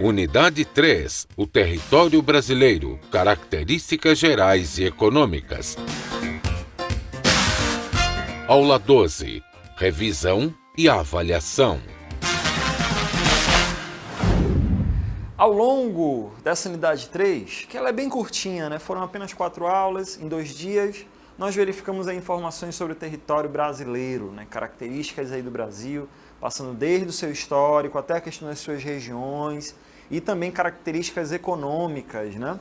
Unidade 3. O território brasileiro. Características gerais e econômicas. Aula 12. Revisão e avaliação. Ao longo dessa unidade 3, que ela é bem curtinha, né? Foram apenas 4 aulas, em 2 dias, nós verificamos aí informações sobre o território brasileiro, né? Características aí do Brasil, passando desde o seu histórico até a questão das suas regiões e também características econômicas, né?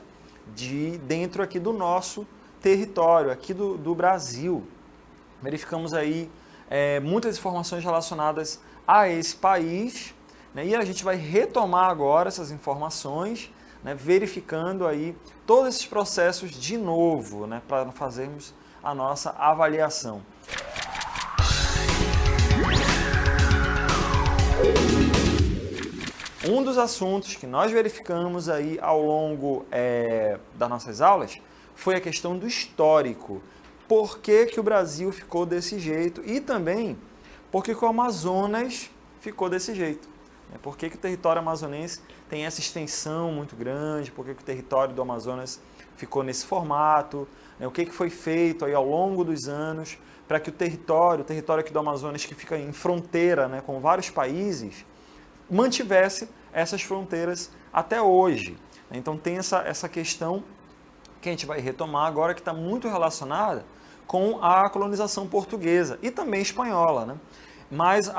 Dentro aqui do nosso território, aqui do Brasil. Verificamos aí muitas informações relacionadas a esse país, né? E a gente vai retomar agora essas informações, né? Verificando aí todos esses processos de novo, né? Para fazermos a nossa avaliação. Um dos assuntos que nós verificamos aí ao longo das nossas aulas foi a questão do histórico. Por que que o Brasil ficou desse jeito e também por que que o Amazonas ficou desse jeito. Por que que o território amazonense tem essa extensão muito grande, por que que o território do Amazonas ficou nesse formato, né? O que que foi feito aí ao longo dos anos para que o território aqui do Amazonas, que fica em fronteira, né, com vários países, mantivesse essas fronteiras até hoje. Então tem essa questão que a gente vai retomar agora, que está muito relacionada com a colonização portuguesa e também espanhola, né? Mas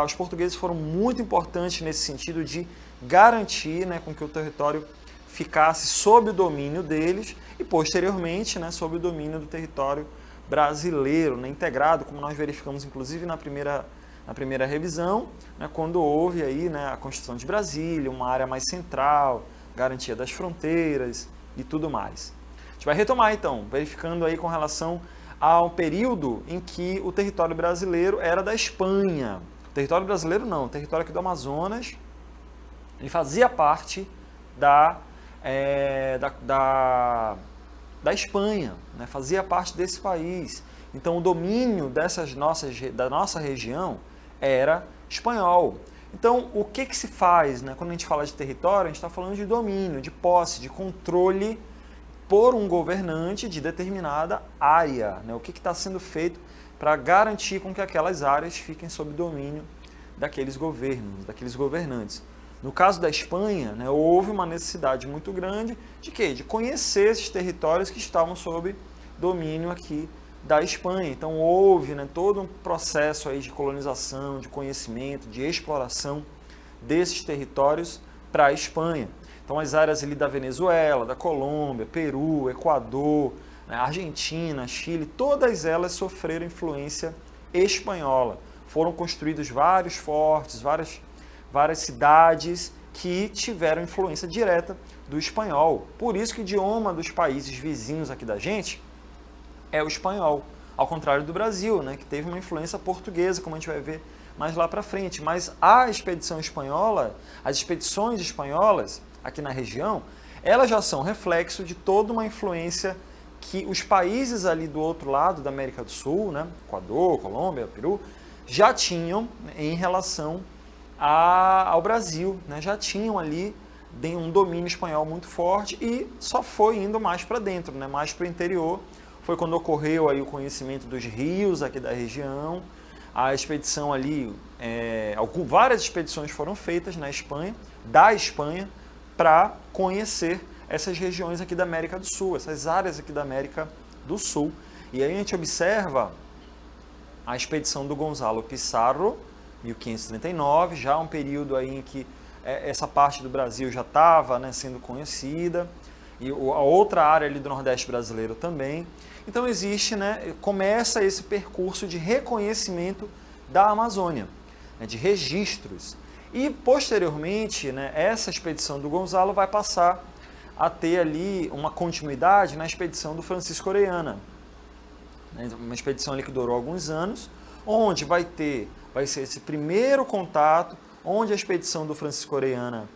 os portugueses foram muito importantes nesse sentido de garantir, né, com que o território ficasse sob o domínio deles e posteriormente, né, sob o domínio do território brasileiro, né, integrado, como nós verificamos inclusive na primeira revisão, né, quando houve aí, né, a Constituição de Brasília, uma área mais central, garantia das fronteiras e tudo mais. A gente vai retomar então, verificando aí com relação ao período em que o território brasileiro era da Espanha. O território brasileiro não, o território aqui do Amazonas, ele fazia parte da Espanha, né? Fazia parte desse país. Então o domínio da nossa região era espanhol. Então o que se faz, né? Quando a gente fala de território, a gente está falando de domínio, de posse, de controle por um governante de determinada área, né? O que está sendo feito para garantir com que aquelas áreas fiquem sob domínio daqueles governos, daqueles governantes. No caso da Espanha, né, houve uma necessidade muito grande de quê? De conhecer esses territórios que estavam sob domínio aqui da Espanha. Então houve, né, todo um processo aí de colonização, de conhecimento, de exploração desses territórios para a Espanha. Então as áreas ali da Venezuela, da Colômbia, Peru, Equador, né, Argentina, Chile, todas elas sofreram influência espanhola. Foram construídos vários fortes, várias cidades que tiveram influência direta do espanhol. Por isso que o idioma dos países vizinhos aqui da gente é o espanhol, ao contrário do Brasil, né, que teve uma influência portuguesa, como a gente vai ver mais lá para frente. Mas a expedição espanhola, as expedições espanholas aqui na região, elas já são reflexo de toda uma influência que os países ali do outro lado da América do Sul, né, Equador, Colômbia, Peru, já tinham, né, em relação ao Brasil, né, já tinham ali um domínio espanhol muito forte e só foi indo mais para dentro, né, mais para o interior. Foi quando ocorreu aí o conhecimento dos rios aqui da região, a expedição ali, várias expedições foram feitas na Espanha, da Espanha, para conhecer essas regiões aqui da América do Sul, essas áreas aqui da América do Sul. E aí a gente observa a expedição do Gonzalo Pizarro, 1539, já um período aí em que essa parte do Brasil já estava, né, sendo conhecida, e a outra área ali do Nordeste brasileiro também. Então existe, né, começa esse percurso de reconhecimento da Amazônia, né, de registros. E posteriormente, né, essa expedição do Gonzalo vai passar a ter ali uma continuidade na expedição do Francisco Orellana, né, uma expedição ali que durou alguns anos, onde vai ser esse primeiro contato, onde a expedição do Francisco Orellana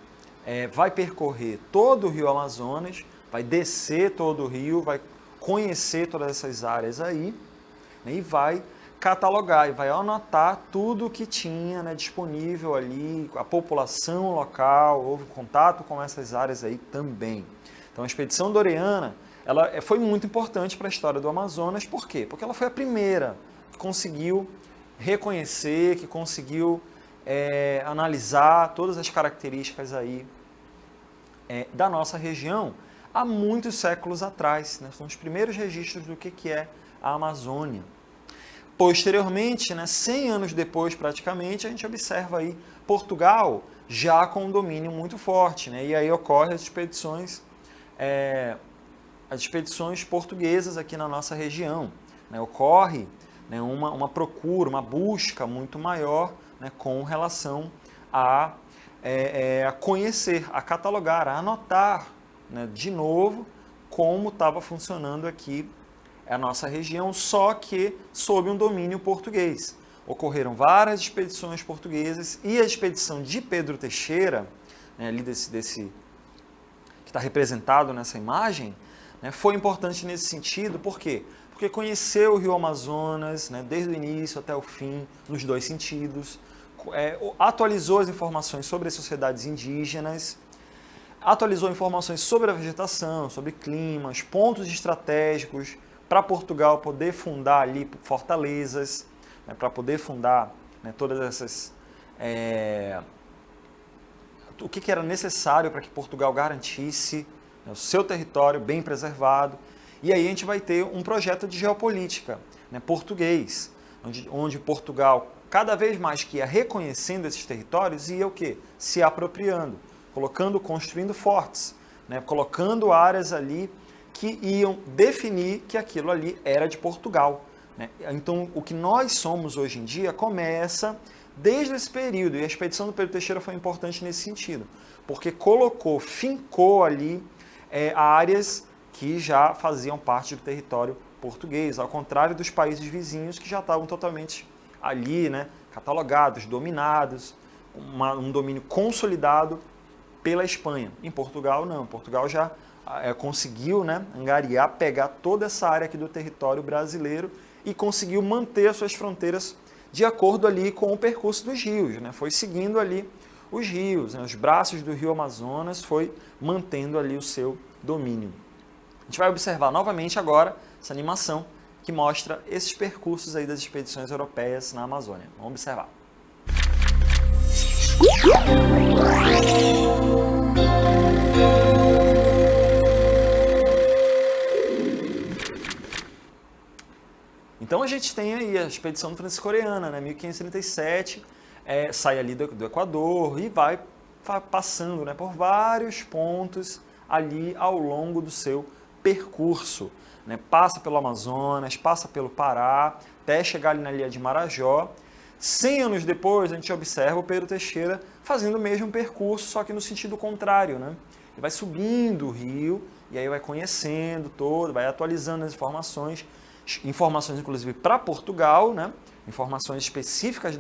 vai percorrer todo o Rio Amazonas, vai descer todo o rio, vai conhecer todas essas áreas aí, né, e vai catalogar e vai anotar tudo que tinha, né, disponível ali, a população local, houve contato com essas áreas aí também. Então a expedição Doriana, ela foi muito importante para a história do Amazonas, por quê? Porque ela foi a primeira que conseguiu reconhecer, que conseguiu analisar todas as características aí da nossa região há muitos séculos atrás, né? São os primeiros registros do que é a Amazônia. Posteriormente, né, 100 anos depois praticamente, a gente observa aí Portugal já com um domínio muito forte, né? E aí ocorrem as expedições portuguesas aqui na nossa região, né? Ocorre, né, uma procura, uma busca muito maior, né, com relação a conhecer, a catalogar, a anotar, né, de novo como estava funcionando aqui a nossa região, só que sob um domínio português. Ocorreram várias expedições portuguesas e a expedição de Pedro Teixeira, né, ali que está representado nessa imagem, né, foi importante nesse sentido, por quê? Porque conheceu o Rio Amazonas, né, desde o início até o fim, nos dois sentidos, atualizou as informações sobre as sociedades indígenas, atualizou informações sobre a vegetação, sobre climas, pontos estratégicos para Portugal poder fundar ali fortalezas, né, para poder fundar, né, todas essas... o que era necessário para que Portugal garantisse, né, o seu território bem preservado. E aí a gente vai ter um projeto de geopolítica, né, português, onde Portugal, cada vez mais que ia reconhecendo esses territórios, ia o quê? Se apropriando, construindo fortes, né, colocando áreas ali que iam definir que aquilo ali era de Portugal, né? Então, o que nós somos hoje em dia começa desde esse período, e a expedição do Pedro Teixeira foi importante nesse sentido, porque fincou ali áreas que já faziam parte do território português, ao contrário dos países vizinhos que já estavam totalmente ali, né, catalogados, dominados, um domínio consolidado pela Espanha. Em Portugal, não. Portugal já conseguiu, né, angariar, pegar toda essa área aqui do território brasileiro e conseguiu manter as suas fronteiras de acordo ali com o percurso dos rios, né? Foi seguindo ali os rios, né, os braços do rio Amazonas, foi mantendo ali o seu domínio. A gente vai observar novamente agora essa animação que mostra esses percursos aí das expedições europeias na Amazônia. Vamos observar. Então a gente tem aí a expedição do Francisco Orellana, né, 1537, sai ali do Equador e vai passando, né, por vários pontos ali ao longo do seu percurso, né, passa pelo Amazonas, passa pelo Pará, até chegar ali na ilha de Marajó. 100 anos depois, a gente observa o Pedro Teixeira fazendo o mesmo percurso, só que no sentido contrário, né? Ele vai subindo o rio e aí vai conhecendo todo, vai atualizando as informações inclusive para Portugal, né? Informações específicas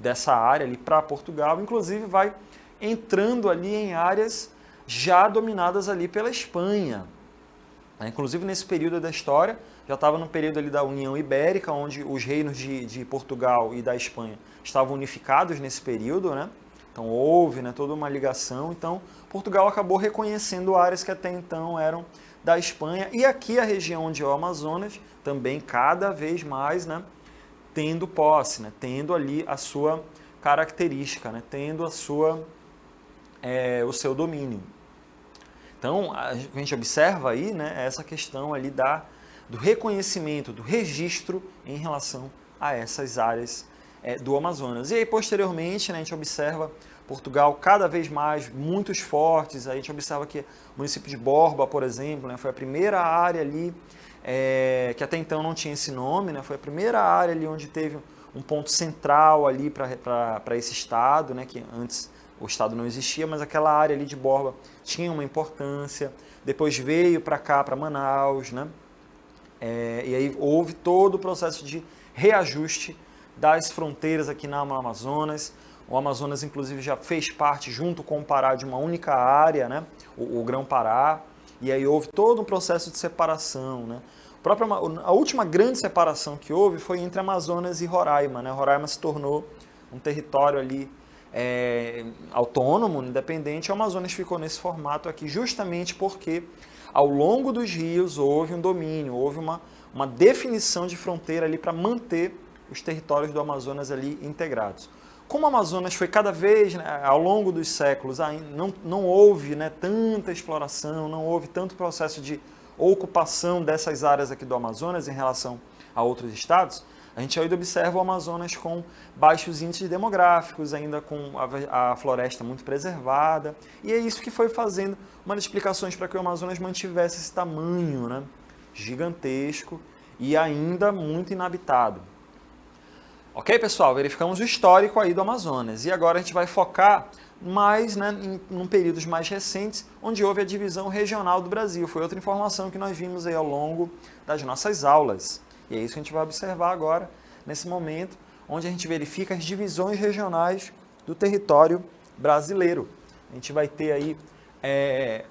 dessa área ali para Portugal, inclusive vai entrando ali em áreas já dominadas ali pela Espanha. Inclusive nesse período da história, já estava no período ali da União Ibérica, onde os reinos de Portugal e da Espanha estavam unificados nesse período, né? Então houve, né, toda uma ligação. Então Portugal acabou reconhecendo áreas que até então eram da Espanha. E aqui a região onde é o Amazonas, também cada vez mais, né, tendo posse, né, tendo ali a sua característica, né, tendo o seu domínio. Então, a gente observa aí, né, essa questão ali do reconhecimento, do registro em relação a essas áreas do Amazonas. E aí, posteriormente, né, a gente observa Portugal cada vez mais, muitos fortes. Aí a gente observa que o município de Borba, por exemplo, né, foi a primeira área ali, que até então não tinha esse nome, né, foi a primeira área ali onde teve um ponto central ali para esse estado, né, que antes o estado não existia, mas aquela área ali de Borba tinha uma importância. Depois veio para cá, para Manaus, né? E aí houve todo o processo de reajuste das fronteiras aqui no Amazonas. O Amazonas, inclusive, já fez parte, junto com o Pará, de uma única área, né? O Grão-Pará. E aí houve todo um processo de separação, né? A última grande separação que houve foi entre Amazonas e Roraima, né? Roraima se tornou um território ali autônomo, independente, e o Amazonas ficou nesse formato aqui justamente porque ao longo dos rios houve um domínio, houve uma definição de fronteira ali para manter os territórios do Amazonas ali integrados. Como o Amazonas foi cada vez, né, ao longo dos séculos, não houve, né, tanta exploração, não houve tanto processo de ocupação dessas áreas aqui do Amazonas em relação a outros estados, a gente ainda observa o Amazonas com baixos índices demográficos, ainda com a floresta muito preservada, e é isso que foi fazendo uma das explicações para que o Amazonas mantivesse esse tamanho, né, gigantesco e ainda muito inabitado. Ok, pessoal? Verificamos o histórico aí do Amazonas. E agora a gente vai focar mais, né, em períodos mais recentes, onde houve a divisão regional do Brasil. Foi outra informação que nós vimos aí ao longo das nossas aulas. E é isso que a gente vai observar agora, nesse momento, onde a gente verifica as divisões regionais do território brasileiro. A gente vai ter aí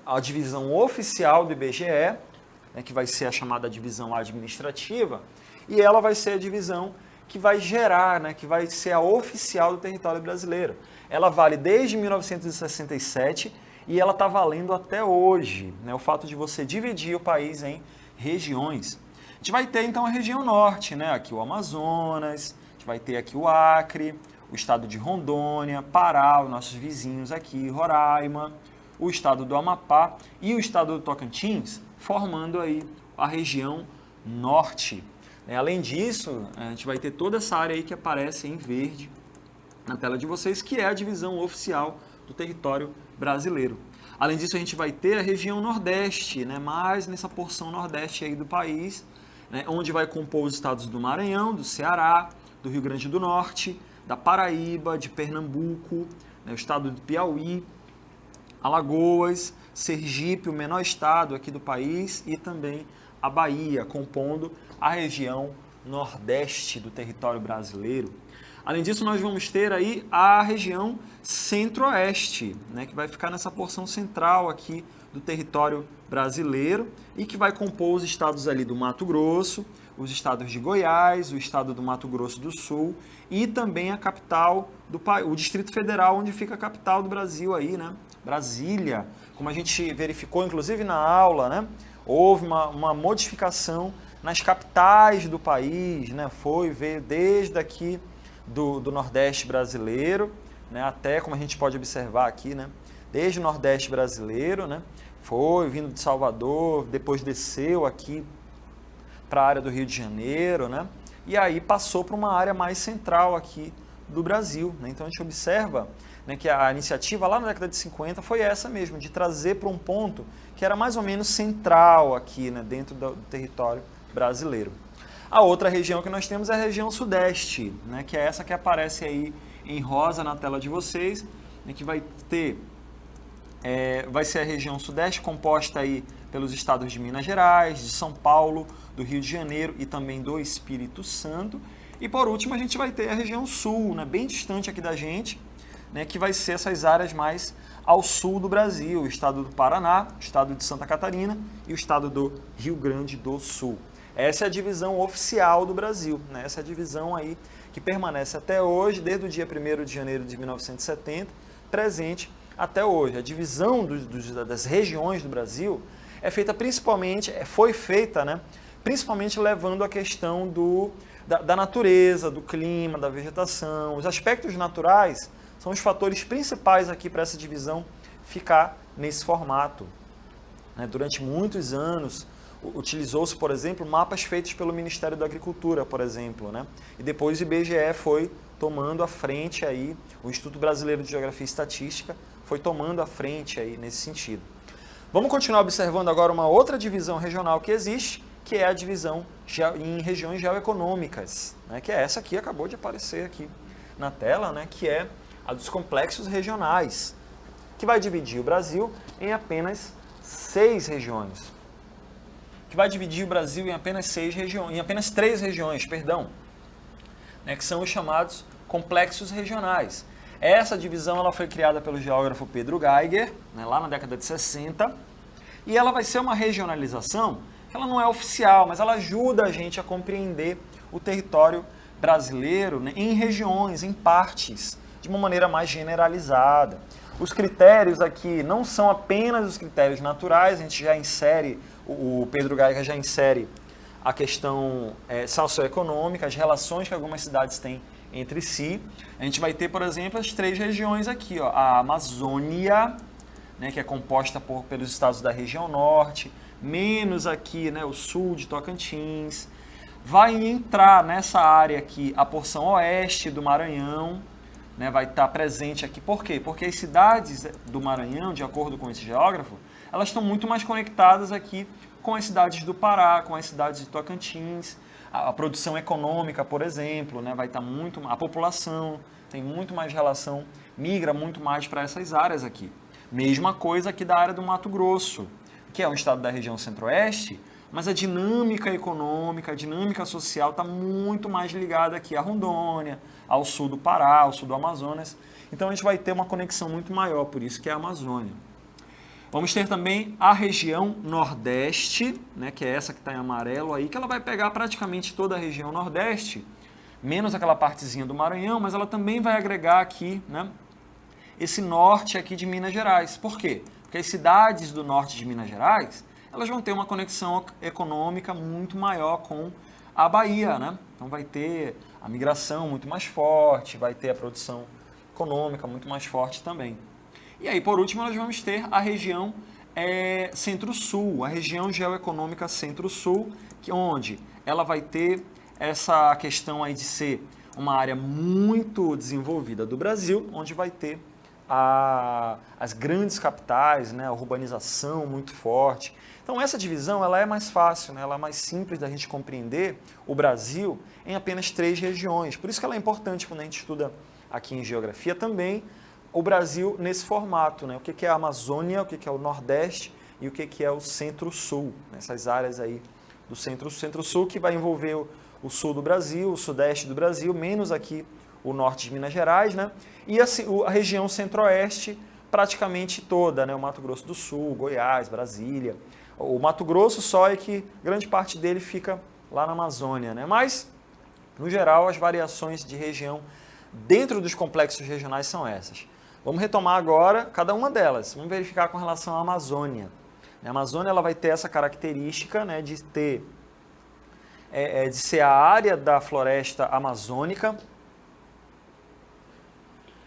a divisão oficial do IBGE, né, que vai ser a chamada divisão administrativa, e ela vai ser a divisão que vai gerar, né, que vai ser a oficial do território brasileiro. Ela vale desde 1967 e ela está valendo até hoje, né, o fato de você dividir o país em regiões. A gente vai ter então a região norte, né, aqui o Amazonas, a gente vai ter aqui o Acre, o estado de Rondônia, Pará, os nossos vizinhos aqui, Roraima, o estado do Amapá e o estado do Tocantins, formando aí a região norte. Além disso, a gente vai ter toda essa área aí que aparece em verde na tela de vocês, que é a divisão oficial do território brasileiro. Além disso, a gente vai ter a região nordeste, né, mais nessa porção nordeste aí do país, né, onde vai compor os estados do Maranhão, do Ceará, do Rio Grande do Norte, da Paraíba, de Pernambuco, né, o estado do Piauí, Alagoas, Sergipe, o menor estado aqui do país, e também a Bahia, compondo a região nordeste do território brasileiro. Além disso, nós vamos ter aí a região centro-oeste, né, que vai ficar nessa porção central aqui do território brasileiro e que vai compor os estados ali do Mato Grosso, os estados de Goiás, o estado do Mato Grosso do Sul e também a capital do país, o Distrito Federal, onde fica a capital do Brasil aí, né, Brasília. Como a gente verificou, inclusive na aula, né, houve uma modificação nas capitais do país, né? Veio desde aqui do Nordeste brasileiro, né? Até, como a gente pode observar aqui, né? Desde o Nordeste brasileiro, né? Foi vindo de Salvador, depois desceu aqui para a área do Rio de Janeiro, né? E aí passou para uma área mais central aqui do Brasil, né? Então a gente observa, né, que a iniciativa lá na década de 50 foi essa mesmo, de trazer para um ponto que era mais ou menos central aqui, né, dentro do território brasileiro. A outra região que nós temos é a região sudeste, né, que é essa que aparece aí em rosa na tela de vocês, né, que vai ser a região sudeste composta aí pelos estados de Minas Gerais, de São Paulo, do Rio de Janeiro e também do Espírito Santo. E por último a gente vai ter a região sul, né, bem distante aqui da gente, né, que vai ser essas áreas mais ao sul do Brasil, o estado do Paraná, o estado de Santa Catarina e o estado do Rio Grande do Sul. Essa é a divisão oficial do Brasil, né? Essa é a divisão aí que permanece até hoje, desde o dia 1º de janeiro de 1970, presente até hoje. A divisão das regiões do Brasil foi feita, né, principalmente levando a questão da natureza, do clima, da vegetação. Os aspectos naturais são os fatores principais aqui para essa divisão ficar nesse formato. Durante muitos anos, utilizou-se, por exemplo, mapas feitos pelo Ministério da Agricultura, por exemplo, né? E depois o IBGE foi tomando a frente aí, o Instituto Brasileiro de Geografia e Estatística foi tomando a frente aí nesse sentido. Vamos continuar observando agora uma outra divisão regional que existe, que é a divisão em regiões geoeconômicas, né? Que é essa aqui, acabou de aparecer aqui na tela, né? Que é a dos complexos regionais, que vai dividir o Brasil em apenas 6 regiões. Que vai dividir o Brasil em apenas 3 regiões, né, que são os chamados complexos regionais. Essa divisão ela foi criada pelo geógrafo Pedro Geiger, né, lá na década de 60, e ela vai ser uma regionalização ela não é oficial, mas ela ajuda a gente a compreender o território brasileiro, né, em regiões, em partes, de uma maneira mais generalizada. Os critérios aqui não são apenas os critérios naturais, a gente já insere, o Pedro Gaica já insere a questão socioeconômica, as relações que algumas cidades têm entre si. A gente vai ter, por exemplo, as 3 regiões aqui, ó, a Amazônia, né, que é composta pelos estados da região norte, menos aqui, né, o sul de Tocantins. Vai entrar nessa área aqui a porção oeste do Maranhão, né, vai estar presente aqui. Por quê? Porque as cidades do Maranhão, de acordo com esse geógrafo, elas estão muito mais conectadas aqui com as cidades do Pará, com as cidades de Tocantins. A produção econômica, por exemplo, né, vai estar muito... A população tem muito mais relação, migra muito mais para essas áreas aqui. Mesma coisa aqui da área do Mato Grosso, que é um estado da região centro-oeste, mas a dinâmica econômica, a dinâmica social está muito mais ligada aqui a Rondônia, ao sul do Pará, ao sul do Amazonas. Então a gente vai ter uma conexão muito maior, por isso que é a Amazônia. Vamos ter também a região Nordeste, né, que é essa que está em amarelo aí, que ela vai pegar praticamente toda a região Nordeste, menos aquela partezinha do Maranhão, mas ela também vai agregar aqui, né, esse norte aqui de Minas Gerais. Por quê? Porque as cidades do norte de Minas Gerais, elas vão ter uma conexão econômica muito maior com a Bahia, né? Então vai ter a migração muito mais forte, vai ter a produção econômica muito mais forte também. E aí, por último, nós vamos ter a região Centro-Sul, a região geoeconômica Centro-Sul, onde ela vai ter essa questão aí de ser uma área muito desenvolvida do Brasil, onde vai ter as grandes capitais, né, a urbanização muito forte. Então essa divisão ela é mais fácil, né, ela é mais simples da gente compreender o Brasil em apenas 3 regiões. Por isso que ela é importante quando a gente estuda aqui em geografia também o Brasil nesse formato, né, o que é a Amazônia, o que é o Nordeste e o que é o Centro-Sul, essas áreas aí do Centro-Sul que vai envolver o sul do Brasil, o sudeste do Brasil, menos aqui o norte de Minas Gerais, né? E a região centro-oeste praticamente toda, né? O Mato Grosso do Sul, Goiás, Brasília. O Mato Grosso só é que grande parte dele fica lá na Amazônia, né? Mas, no geral, as variações de região dentro dos complexos regionais são essas. Vamos retomar agora cada uma delas. Vamos verificar com relação à Amazônia. A Amazônia ela vai ter essa característica, né, de ser a área da floresta amazônica,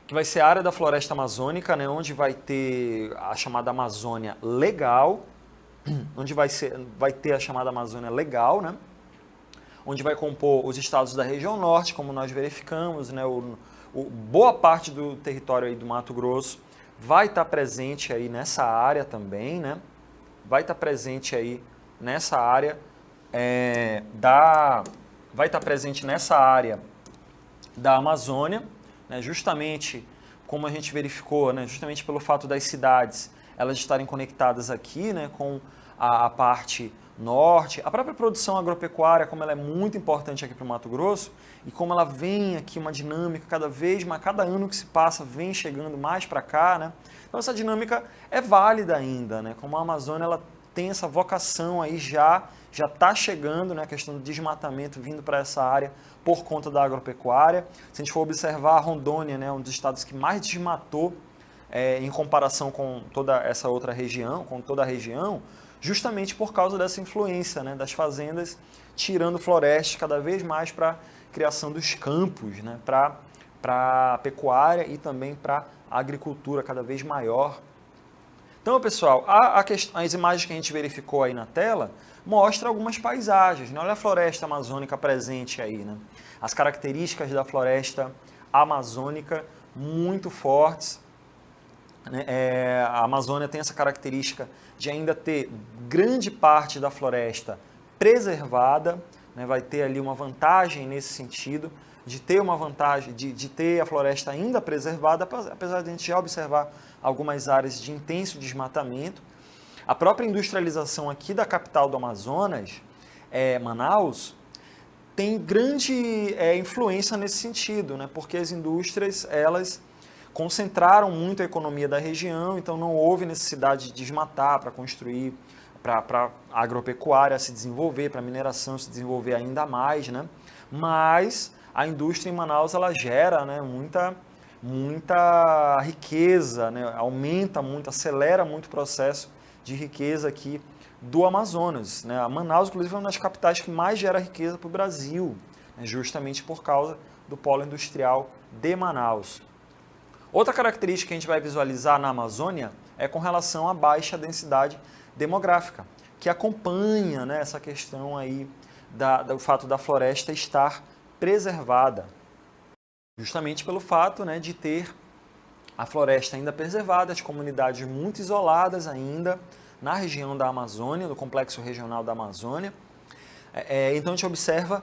que vai ser a área da floresta amazônica, né, onde vai ter a chamada Amazônia Legal, onde vai ter a chamada Amazônia Legal, né, onde vai compor os estados da região norte, como nós verificamos, né, boa parte do território aí do Mato Grosso vai estar presente aí nessa área também, né, vai estar presente aí nessa área vai estar presente nessa área da Amazônia, né, justamente como a gente verificou, né, justamente pelo fato das cidades elas estarem conectadas aqui, né, com a parte norte, a própria produção agropecuária, como ela é muito importante aqui para o Mato Grosso, e como ela vem aqui uma dinâmica cada vez mais, cada ano que se passa vem chegando mais para cá, né? Então essa dinâmica é válida ainda, né? Como a Amazônia ela tem essa vocação aí já está chegando, né, a questão do desmatamento vindo para essa área por conta da agropecuária. Se a gente for observar a Rondônia, né, um dos estados que mais desmatou em comparação com toda essa outra região, com toda a região, justamente por causa dessa influência, né, das fazendas tirando florestas cada vez mais para a criação dos campos, né, para a pecuária e também para a agricultura cada vez maior. Então, pessoal, as imagens que a gente verificou aí na tela mostram algumas paisagens, né? Olha a floresta amazônica presente aí, né? As características da floresta amazônica muito fortes, né? A Amazônia tem essa característica de ainda ter grande parte da floresta preservada, né? Vai ter ali uma vantagem nesse sentido, de ter uma vantagem, de ter a floresta ainda preservada, apesar de a gente já observar algumas áreas de intenso desmatamento. A própria industrialização aqui da capital do Amazonas, Manaus, tem grande influência nesse sentido, né? Porque as indústrias elas concentraram muito a economia da região, então não houve necessidade de desmatar para construir para a agropecuária se desenvolver, para a mineração se desenvolver ainda mais, né? Mas a indústria em Manaus ela gera, né, muita riqueza, né? Aumenta muito, acelera muito o processo de riqueza aqui do Amazonas, né? A Manaus, inclusive, é uma das capitais que mais gera riqueza para o Brasil, né? Justamente por causa do polo industrial de Manaus. Outra característica que a gente vai visualizar na Amazônia é com relação à baixa densidade demográfica, que acompanha, né, essa questão aí do fato da floresta estar preservada, justamente pelo fato, né, de ter a floresta ainda preservada, as comunidades muito isoladas ainda na região da Amazônia, do complexo regional da Amazônia. Então a gente observa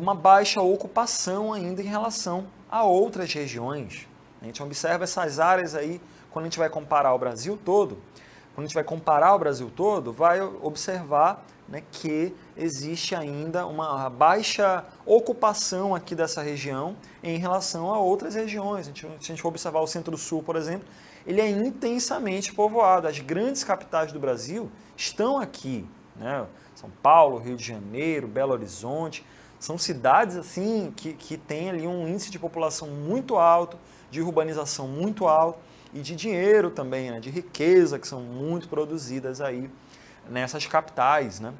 uma baixa ocupação ainda em relação a outras regiões. A gente observa essas áreas aí, quando a gente vai comparar o Brasil todo, vai observar, né, que existe ainda uma baixa ocupação aqui dessa região em relação a outras regiões. Se a gente for observar o Centro-Sul, por exemplo, ele é intensamente povoado. As grandes capitais do Brasil estão aqui, né? São Paulo, Rio de Janeiro, Belo Horizonte. São cidades assim que têm ali um índice de população muito alto, de urbanização muito alto e de dinheiro também, né? De riqueza, que são muito produzidas aí nessas capitais, né?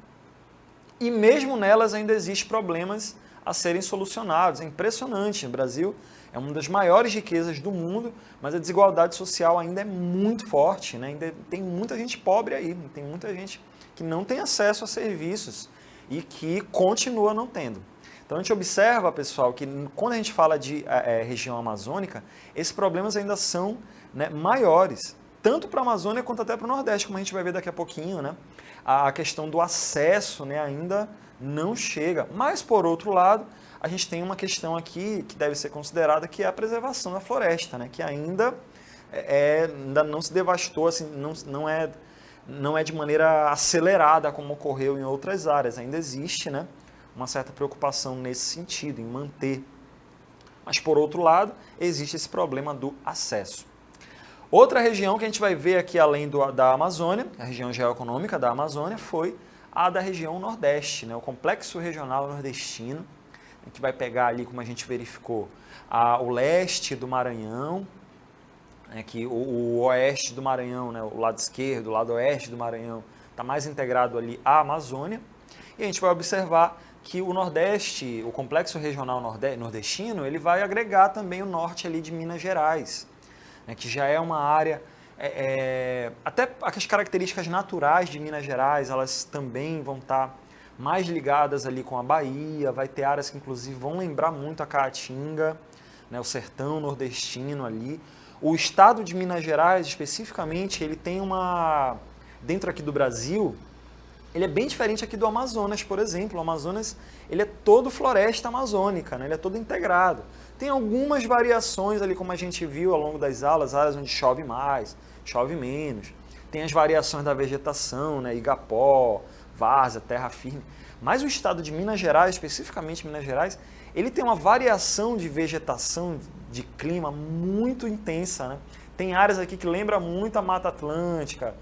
E mesmo nelas ainda existem problemas a serem solucionados. É impressionante. O Brasil é uma das maiores riquezas do mundo, mas a desigualdade social ainda é muito forte, né? Ainda tem muita gente pobre aí, tem muita gente que não tem acesso a serviços e que continua não tendo. Então a gente observa, pessoal, que quando a gente fala de região amazônica, esses problemas ainda são, né, maiores, tanto para a Amazônia quanto até para o Nordeste, como a gente vai ver daqui a pouquinho, né? A questão do acesso, né, ainda não chega. Mas, por outro lado, a gente tem uma questão aqui que deve ser considerada, que é a preservação da floresta, né, que ainda não se devastou, assim, não é de maneira acelerada como ocorreu em outras áreas. Ainda existe, né, uma certa preocupação nesse sentido, em manter. Mas, por outro lado, existe esse problema do acesso. Outra região que a gente vai ver aqui, além da Amazônia, a região geoeconômica da Amazônia, foi a da região Nordeste, né? O complexo regional nordestino, que vai pegar ali, como a gente verificou, o leste do Maranhão, né? Que o oeste do Maranhão, né? O lado esquerdo, o lado oeste do Maranhão, está mais integrado ali à Amazônia. E a gente vai observar que o Nordeste, o complexo regional nordestino, ele vai agregar também o norte ali de Minas Gerais, né, que já é uma área, até as características naturais de Minas Gerais, elas também vão estar mais ligadas ali com a Bahia, vai ter áreas que inclusive vão lembrar muito a Caatinga, né, o sertão nordestino ali. O estado de Minas Gerais, especificamente, ele tem dentro aqui do Brasil, ele é bem diferente aqui do Amazonas, por exemplo. O Amazonas, ele é todo floresta amazônica, né? Ele é todo integrado. Tem algumas variações ali, como a gente viu ao longo das aulas, áreas onde chove mais, chove menos. Tem as variações da vegetação, né? Igapó, várzea, terra firme. Mas o estado de Minas Gerais, especificamente Minas Gerais, ele tem uma variação de vegetação, de clima muito intensa, né? Tem áreas aqui que lembra muito a Mata Atlântica,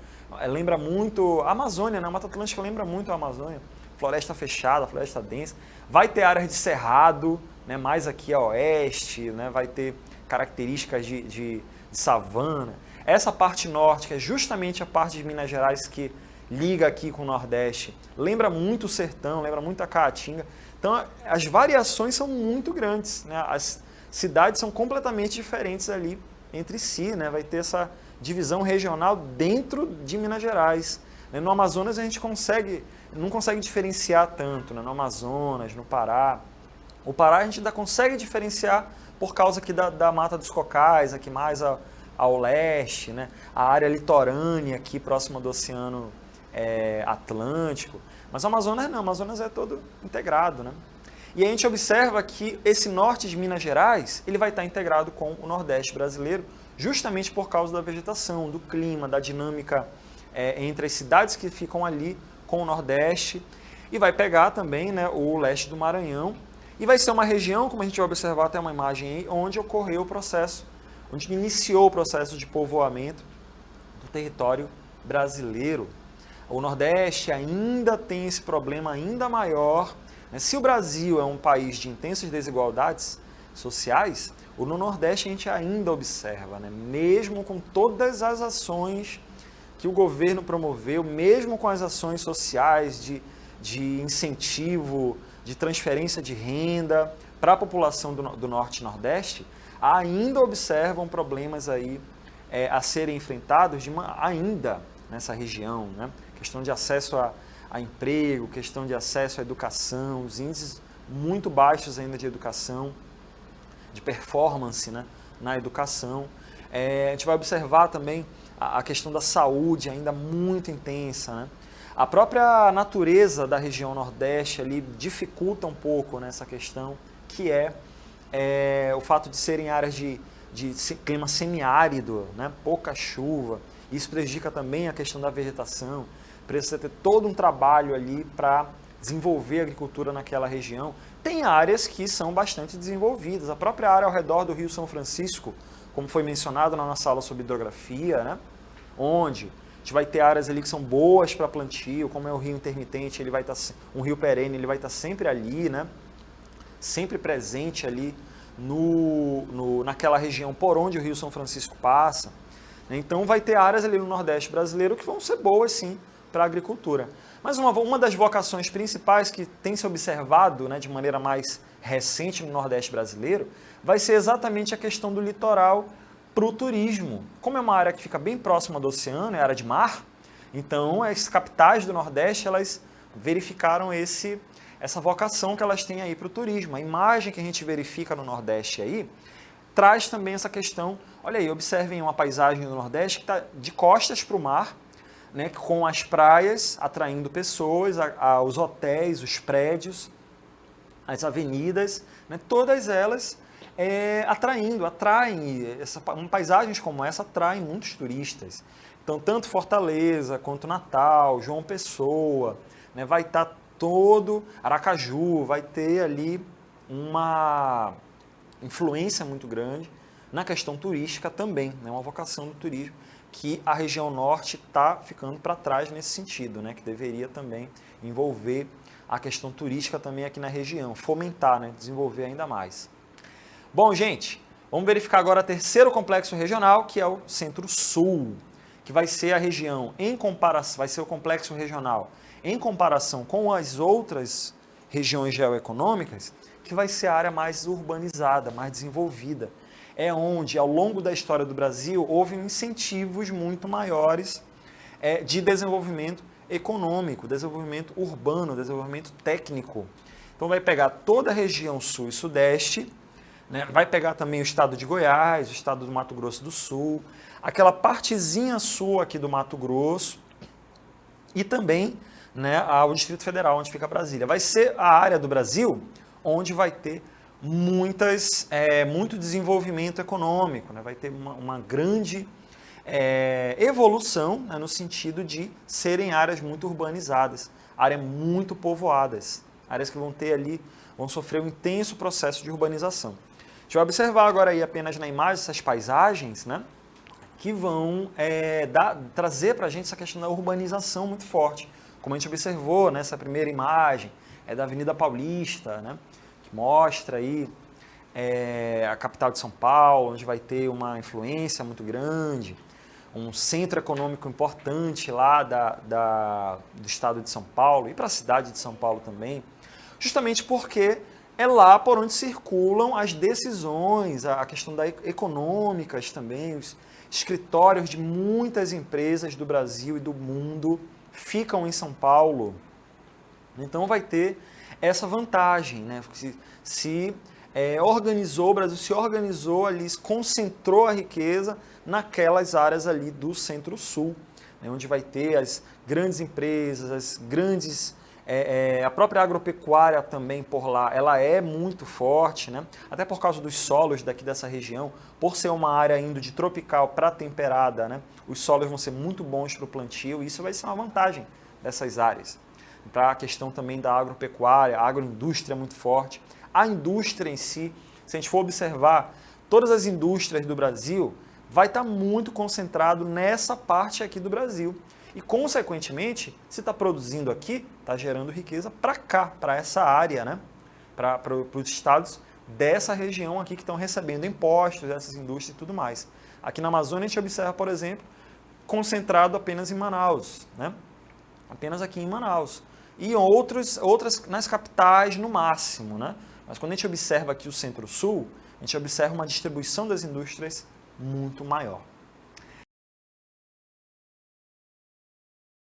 lembra muito a Amazônia, né? A Mata Atlântica lembra muito a Amazônia. Floresta fechada, floresta densa. Vai ter áreas de cerrado, né? Mais aqui a oeste, né? Vai ter características de savana. Essa parte norte, que é justamente a parte de Minas Gerais que liga aqui com o Nordeste, lembra muito o sertão, lembra muito a Caatinga. Então, as variações são muito grandes, né? As cidades são completamente diferentes ali entre si, né? Vai ter essa divisão regional dentro de Minas Gerais. No Amazonas a gente não consegue diferenciar tanto, né? No Amazonas, no Pará. O Pará a gente ainda consegue diferenciar por causa aqui da Mata dos Cocais, aqui mais ao leste, né? A área litorânea aqui próxima do Oceano Atlântico. Mas o Amazonas não, o Amazonas é todo integrado, né? E a gente observa que esse norte de Minas Gerais, ele vai estar integrado com o Nordeste brasileiro, justamente por causa da vegetação, do clima, da dinâmica entre as cidades que ficam ali com o Nordeste, e vai pegar também, né, o leste do Maranhão, e vai ser uma região, como a gente vai observar até uma imagem aí, onde ocorreu o processo, onde iniciou o processo de povoamento do território brasileiro. O Nordeste ainda tem esse problema ainda maior. Se o Brasil é um país de intensas desigualdades sociais, no Nordeste a gente ainda observa, né? Mesmo com todas as ações que o governo promoveu, mesmo com as ações sociais de incentivo, de transferência de renda para a população do Norte e Nordeste, ainda observam problemas aí a serem enfrentados ainda nessa região, né? Questão de acesso a emprego, questão de acesso à educação, os índices muito baixos ainda de educação, de performance, né, na educação. A gente vai observar também a questão da saúde ainda muito intensa, né? A própria natureza da região Nordeste ali dificulta um pouco nessa questão, que é o fato de serem áreas de clima semiárido, né? Pouca chuva. Isso prejudica também a questão da vegetação. Precisa ter todo um trabalho ali para desenvolver a agricultura naquela região. Tem áreas que são bastante desenvolvidas. A própria área ao redor do Rio São Francisco, como foi mencionado na nossa aula sobre hidrografia, né? Onde a gente vai ter áreas ali que são boas para plantio, como é o rio intermitente, ele vai estar um rio perene, ele vai estar sempre ali, né? Sempre presente ali naquela região por onde o Rio São Francisco passa. Então vai ter áreas ali no Nordeste brasileiro que vão ser boas sim para a agricultura. Mas uma das vocações principais que tem se observado, né, de maneira mais recente no Nordeste brasileiro vai ser exatamente a questão do litoral para o turismo. Como é uma área que fica bem próxima do oceano, é área de mar, então as capitais do Nordeste elas verificaram essa vocação que elas têm aí para o turismo. A imagem que a gente verifica no Nordeste aí traz também essa questão. Olha aí, observem uma paisagem do Nordeste que está de costas para o mar, né, com as praias atraindo pessoas, os hotéis, os prédios, as avenidas, né, todas elas paisagens como essa atraem muitos turistas. Então, tanto Fortaleza, quanto Natal, João Pessoa, né, vai estar todo Aracaju, vai ter ali uma influência muito grande na questão turística também, né, uma vocação do turismo, que a região norte está ficando para trás nesse sentido, né, que deveria também envolver a questão turística também aqui na região, fomentar, né, desenvolver ainda mais. Bom, gente, vamos verificar agora o terceiro complexo regional, que é o Centro-Sul, que vai ser a região vai ser o complexo regional em comparação com as outras regiões geoeconômicas, que vai ser a área mais urbanizada, mais desenvolvida. É onde, ao longo da história do Brasil, houve incentivos muito maiores de desenvolvimento econômico, desenvolvimento urbano, desenvolvimento técnico. Então vai pegar toda a região sul e sudeste, né? Vai pegar também o estado de Goiás, o estado do Mato Grosso do Sul, aquela partezinha sul aqui do Mato Grosso e também, né, o Distrito Federal, onde fica Brasília. Vai ser a área do Brasil onde vai ter muito desenvolvimento econômico, né? Vai ter uma grande evolução, né, no sentido de serem áreas muito urbanizadas, áreas muito povoadas, áreas que vão sofrer um intenso processo de urbanização. A gente vai observar agora aí apenas na imagem essas paisagens, né, que vão trazer para a gente essa questão da urbanização muito forte. Como a gente observou nessa primeira imagem, da Avenida Paulista, né, que mostra aí a capital de São Paulo, onde vai ter uma influência muito grande, um centro econômico importante lá do estado de São Paulo e para a cidade de São Paulo também, justamente porque é lá por onde circulam as decisões, a questão econômicas também, os escritórios de muitas empresas do Brasil e do mundo ficam em São Paulo. Então vai ter essa vantagem, né? O Brasil se organizou ali, concentrou a riqueza naquelas áreas ali do Centro-Sul, né? Onde vai ter as grandes empresas, a própria agropecuária também por lá, ela é muito forte, né? Até por causa dos solos daqui dessa região, por ser uma área indo de tropical para temperada, né? Os solos vão ser muito bons para o plantio e isso vai ser uma vantagem dessas áreas. Para a questão também da agropecuária, a agroindústria é muito forte. A indústria em si, se a gente for observar, todas as indústrias do Brasil vai estar muito concentrado nessa parte aqui do Brasil. E, consequentemente, se está produzindo aqui, está gerando riqueza para cá, para essa área, né? Para os estados dessa região aqui que estão recebendo impostos, dessas indústrias e tudo mais. Aqui na Amazônia a gente observa, por exemplo, concentrado apenas em Manaus, né? Apenas aqui em Manaus. E outras nas capitais no máximo, né? Mas quando a gente observa aqui o Centro-Sul, a gente observa uma distribuição das indústrias muito maior.